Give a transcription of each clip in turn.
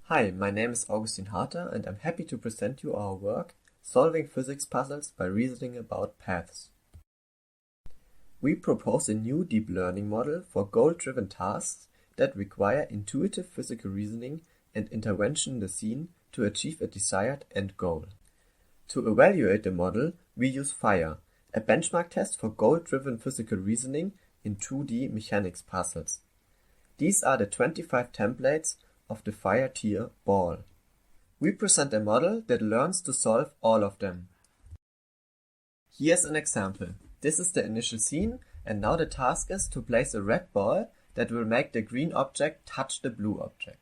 Hi, my name is Augustin Harter and I'm happy to present you our work, Solving Physics Puzzles by Reasoning About Paths. We propose a new deep learning model for goal-driven tasks that require intuitive physical reasoning and intervention in the scene to achieve a desired end goal. To evaluate the model, we use PHYRE, a benchmark test for goal-driven physical reasoning in 2D mechanics puzzles. These are the 25 templates of the PHYRE tier ball. We present a model that learns to solve all of them. Here's an example. This is the initial scene, and now the task is to place a red ball that will make the green object touch the blue object.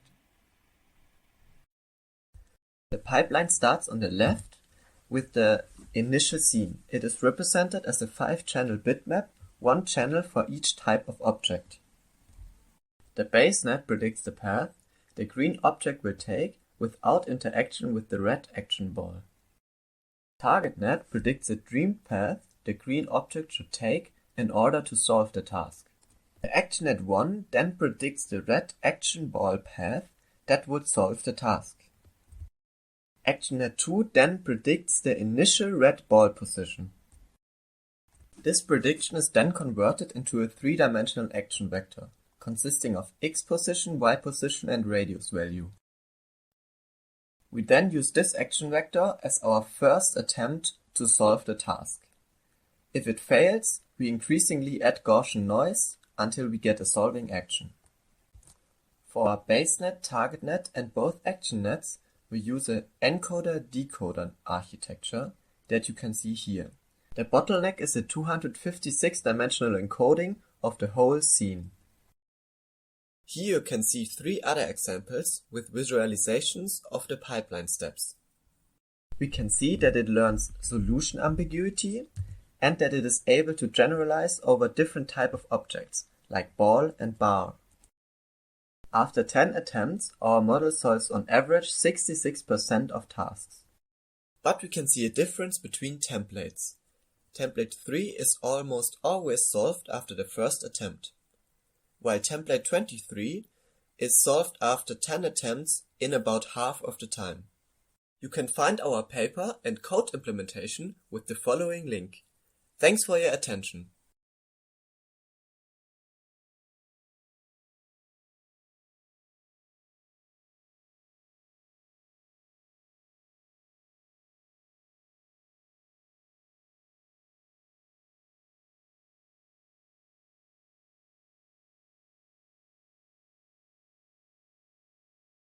The pipeline starts on the left with the initial scene. It is represented as a 5-channel bitmap, one channel for each type of object. The base net predicts the path the green object will take without interaction with the red action ball. Target net predicts the dream path the green object should take in order to solve the task. The action net 1 then predicts the red action ball path that would solve the task. Action net 2 then predicts the initial red ball position. This prediction is then converted into a 3-dimensional action vector, consisting of x position, y position and radius value. We then use this action vector as our first attempt to solve the task. If it fails, we increasingly add Gaussian noise until we get a solving action. For our base net, target net and both action nets, we use an encoder-decoder architecture that you can see here. The bottleneck is a 256-dimensional encoding of the whole scene. Here you can see 3 other examples with visualizations of the pipeline steps. We can see that it learns solution ambiguity and that it is able to generalize over different types of objects, like ball and bar. After 10 attempts, our model solves on average 66% of tasks. But we can see a difference between templates. Template 3 is almost always solved after the first attempt, while template 23 is solved after 10 attempts in about half of the time. You can find our paper and code implementation with the following link. Thanks for your attention.